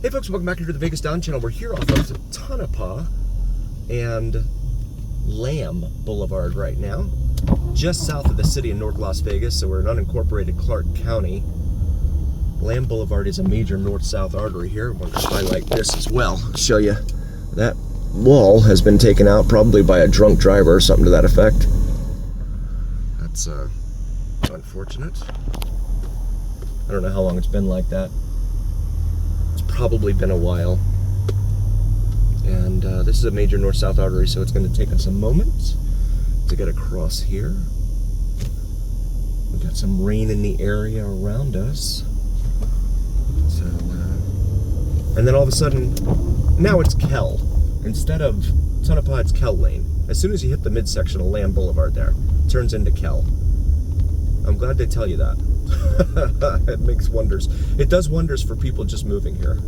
Hey folks, welcome back here to the Vegas Down channel. We're here off of Tonopah and Lamb Boulevard right now, just south of the city of North Las Vegas, so we're in unincorporated Clark County. Lamb Boulevard is a major north-south artery here. I want to highlight this as well. Show you that wall has been taken out, probably by a drunk driver or something to that effect. That's unfortunate. I don't know how long it's been like that. It's probably been a while. And this is a major north-south artery, so it's going to take us a moment to get across here. We've got some rain in the area around us. So, and then all of a sudden, now it's Kell. Instead of Tonopah, it's Kell Lane. As soon as you hit the midsection of Lamb Boulevard there, it turns into Kell. I'm glad they tell you that. It makes wonders. It does wonders for people just moving here.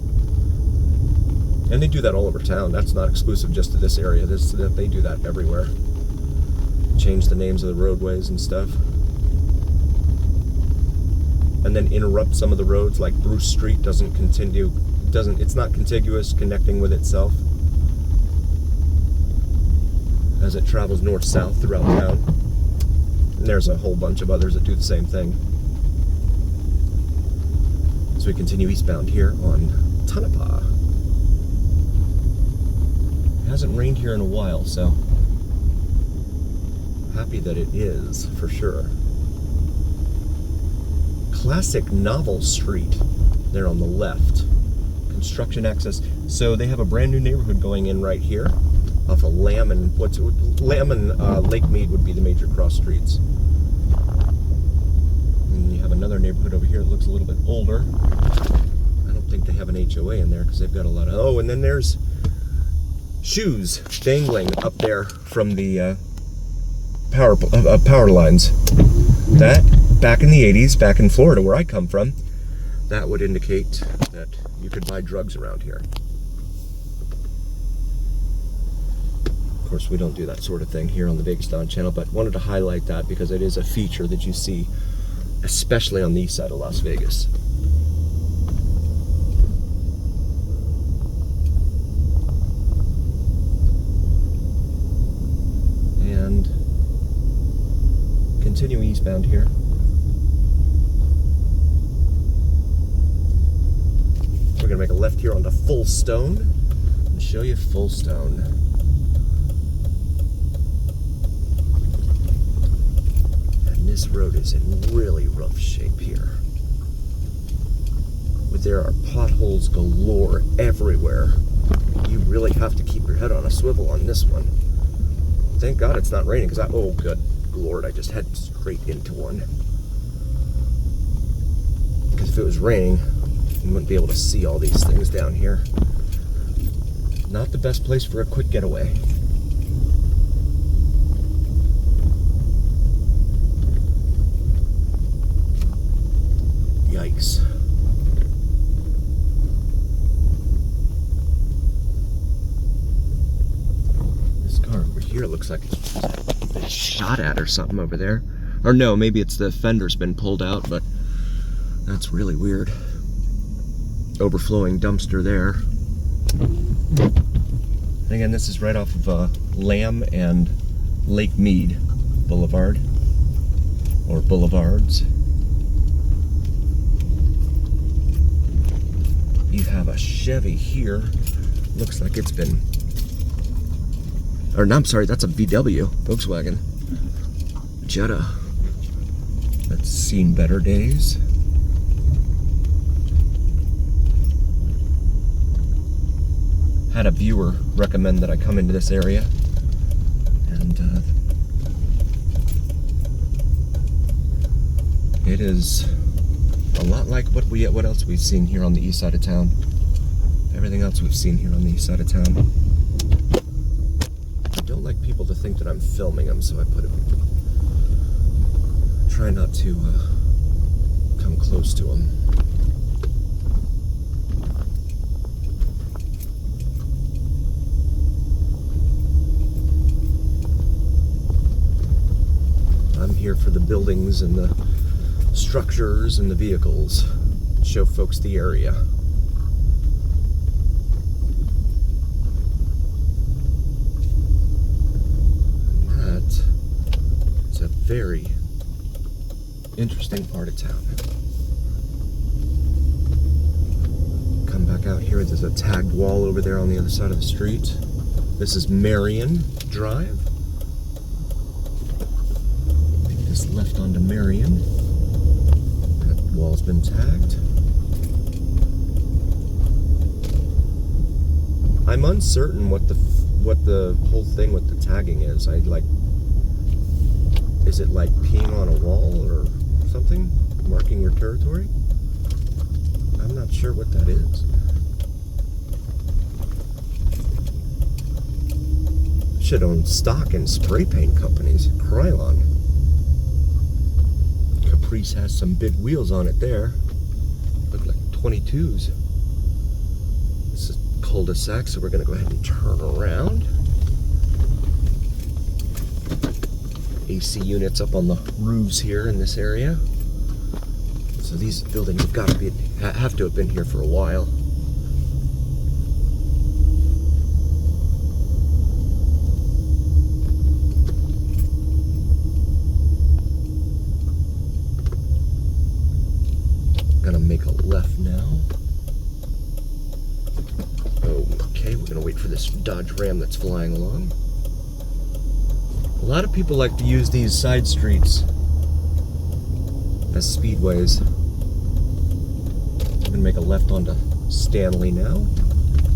And they do that all over town. That's not exclusive just to this area. They do that everywhere. Change the names of the roadways and stuff. And then interrupt some of the roads, like Bruce Street it's not contiguous, connecting with itself as it travels north-south throughout town. And there's a whole bunch of others that do the same thing. So we continue eastbound here on Tonopah. It hasn't rained here in a while, so happy that it is, for sure. Classic Novel Street there on the left. Construction access. So they have a brand new neighborhood going in right here off of Lamb and Lake Mead would be the major cross streets. And you have another neighborhood over here that looks a little bit older. I don't think they have an HOA in there because they've got a lot of... Oh, and then there's shoes dangling up there from the power lines. That, back in the 80s, back in Florida where I come from, that would indicate that you could buy drugs around here. Of course, we don't do that sort of thing here on the Vegas Down channel, but wanted to highlight that because it is a feature that you see, especially on the east side of Las Vegas. And continuing eastbound here. We're going to make a left here onto Full Stone and show you Full Stone. And this road is in really rough shape here. There are potholes galore everywhere. You really have to keep your head on a swivel on this one. Thank God it's not raining, because oh good Lord, I just headed straight into one. Because if it was raining, you wouldn't be able to see all these things down here. Not the best place for a quick getaway. Yikes. This car over here looks like it's been shot at or something over there. Or no, maybe it's the fender's been pulled out, but that's really weird. Overflowing dumpster there. And again, this is right off of Lamb and Lake Mead Boulevard, or boulevards. You have a Chevy here. Looks like it's been, or no, I'm sorry, that's a VW, Volkswagen Jetta. That's seen better days. Had a viewer recommend that I come into this area, and it is a lot like what else we've seen here on the east side of town. Everything else we've seen here on the east side of town. I don't like people to think that I'm filming them, so I try not to come close to them. I'm here for the buildings and the structures and the vehicles. Show folks the area. very interesting part of town. Come back out here, there's a tagged wall over there on the other side of the street. This is Marion Drive. Make this left onto Marion. That wall's been tagged. I'm uncertain what the whole thing with the tagging is. Is it like peeing on a wall or something? Marking your territory? I'm not sure what that is. Should own stock in spray paint companies. Krylon. Caprice has some big wheels on it there. Look like 22s. This is cul-de-sac, so we're going to go ahead and turn around. AC units up on the roofs here in this area. So these buildings have to have been here for a while. Gonna make a left now. Okay, we're gonna wait for this Dodge Ram that's flying along. A lot of people like to use these side streets as speedways. I'm gonna make a left onto Stanley now.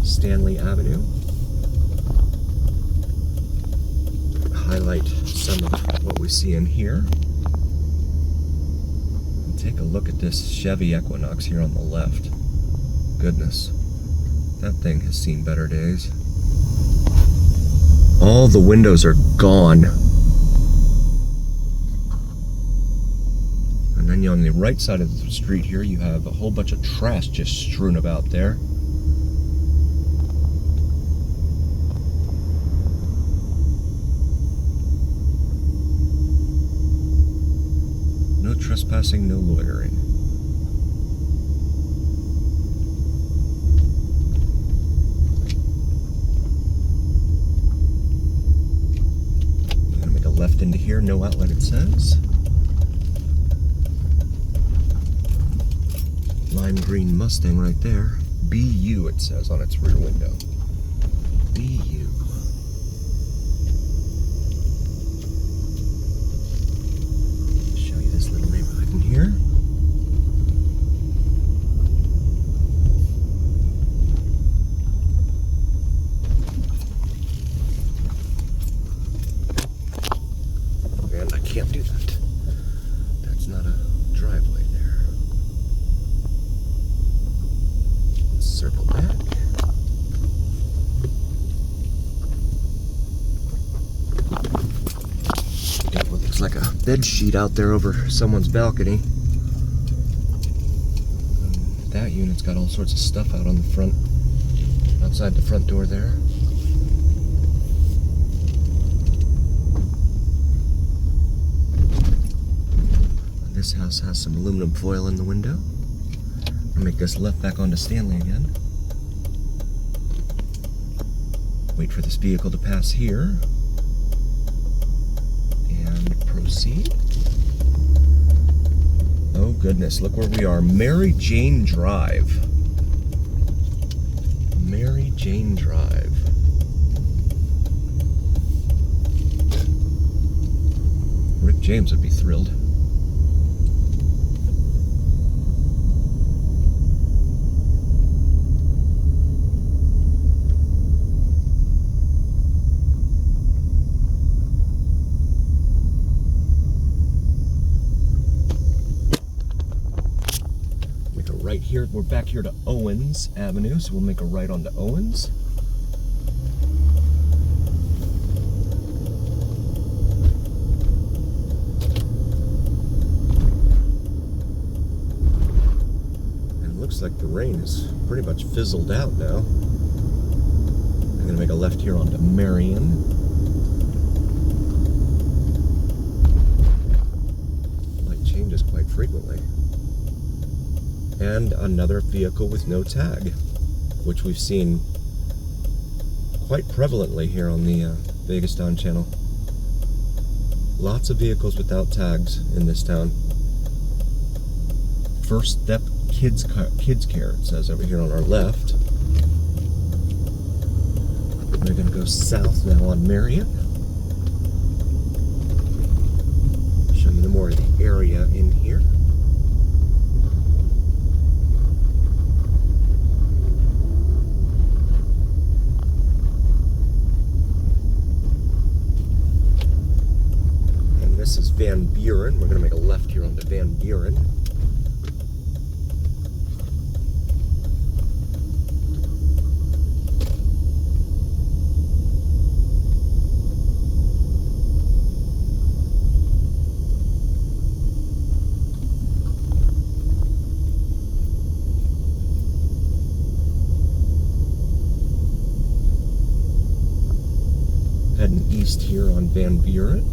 Stanley Avenue. Highlight some of what we see in here. And take a look at this Chevy Equinox here on the left. Goodness, that thing has seen better days. All the windows are gone. And then on the right side of the street here, you have a whole bunch of trash just strewn about there. No trespassing, no loitering. Left into here, no outlet it says. Lime green Mustang right there. BU it says on its rear window. BU. Show you this little neighborhood in here. Can't do that. That's not a driveway there. Let's circle back. Got what looks like a bed sheet out there over someone's balcony. That unit's got all sorts of stuff out on the front, outside the front door there. This house has some aluminum foil in the window. I'll make this left back onto Stanley again. Wait for this vehicle to pass here. And proceed. Oh goodness, look where we are. Mary Jane Drive. Mary Jane Drive. Rick James would be thrilled. Right here, we're back here to Owens Avenue, so we'll make a right onto Owens. And it looks like the rain is pretty much fizzled out now. I'm gonna make a left here onto Marion. Light changes quite frequently. And another vehicle with no tag, which we've seen quite prevalently here on the Vegas Dawn channel. Lots of vehicles without tags in this town. First Step Kids Care, it says over here on our left. We're going to go south now on Marion. Show you more of the area in here. And this is Van Buren. We're going to make a left here onto Van Buren. Heading east here on Van Buren.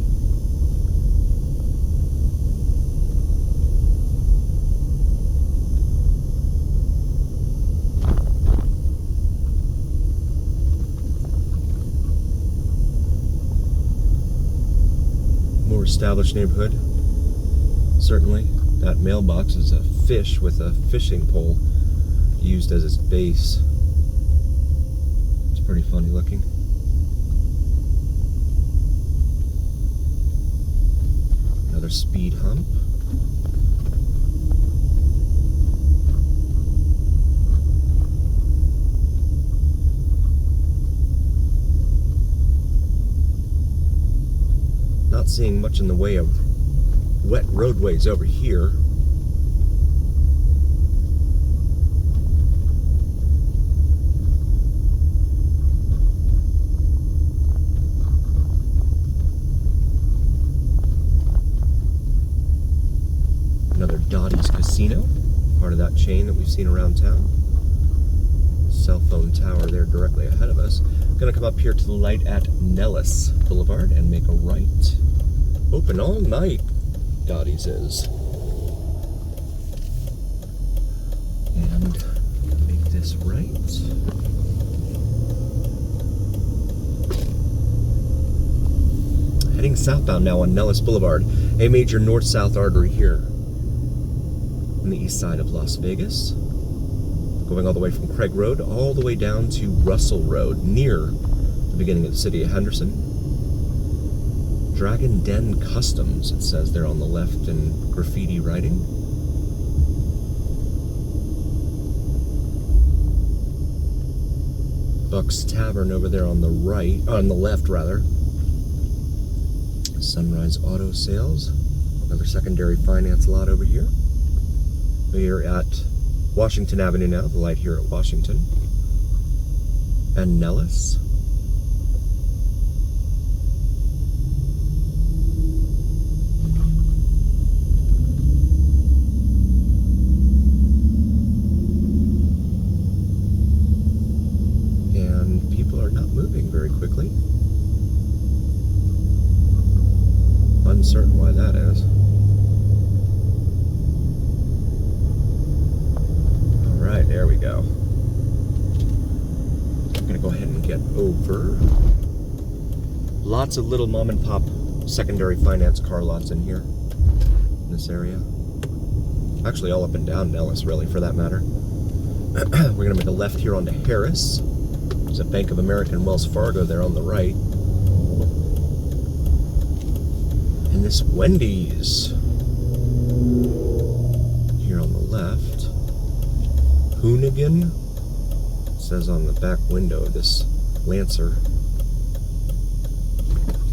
More established neighborhood. Certainly. That mailbox is a fish with a fishing pole used as its base. It's pretty funny looking. Another speed hump. Not seeing much in the way of wet roadways over here. Another Dottie's Casino, part of that chain that we've seen around town. Cell phone tower there directly ahead of us. Gonna come up here to the light at Nellis Boulevard and make a right. Open all night, Dottie's is. And make this right. Heading southbound now on Nellis Boulevard, a major north-south artery here on the east side of Las Vegas. Going all the way from Craig Road all the way down to Russell Road, near the beginning of the city of Henderson. Dragon Den Customs, it says there on the left in graffiti writing. Buck's Tavern over there on the right, on the left rather. Sunrise Auto Sales, another secondary finance lot over here. We're at Washington Avenue now, the light here at Washington. And Nellis. And people are not moving very quickly. Uncertain why that is. Alright, there we go. I'm gonna go ahead and get over. Lots of little mom and pop secondary finance car lots in here, in this area. Actually all up and down Nellis, really, for that matter. We're gonna make a left here onto Harris. There's a Bank of America and Wells Fargo there on the right. And this Wendy's here on the left. Hoonigan, it says on the back window of this Lancer.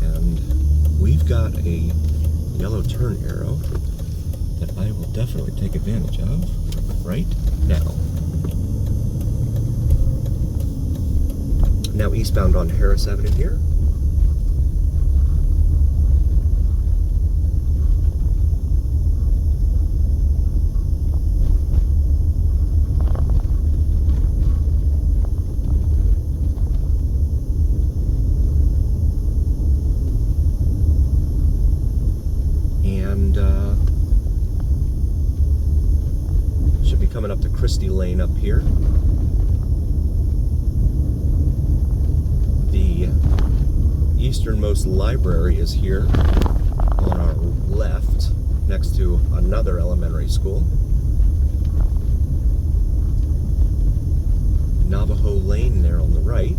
And we've got a yellow turn arrow that I will definitely take advantage of right now. Now eastbound on Harris Avenue here. And should be coming up to Christie Lane up here. The easternmost library is here. left next to another elementary school. Navajo Lane there on the right.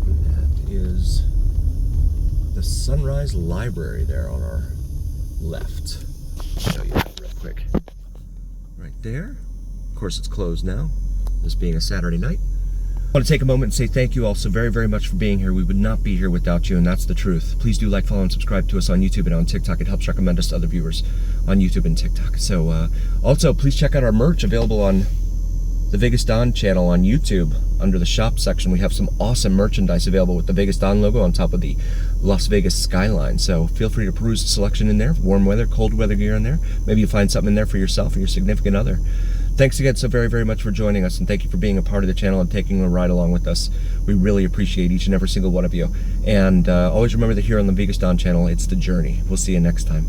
And that is the Sunrise Library there on our left. I'll show you that real quick. Right there. Of course, it's closed now, this being a Saturday night. I want to take a moment and say thank you all so very, very much for being here. We would not be here without you, and that's the truth. Please do like, follow, and subscribe to us on YouTube and on TikTok. It helps recommend us to other viewers on YouTube and TikTok. So, also, please check out our merch available on the Vegas Don channel on YouTube. Under the shop section, we have some awesome merchandise available with the Vegas Don logo on top of the Las Vegas skyline. So feel free to peruse the selection in there. Warm weather, cold weather gear in there. Maybe you find something in there for yourself or your significant other. Thanks again so very, very much for joining us, and thank you for being a part of the channel and taking a ride along with us. We really appreciate each and every single one of you. And always remember that here on the Vegas Don channel, it's the journey. We'll see you next time.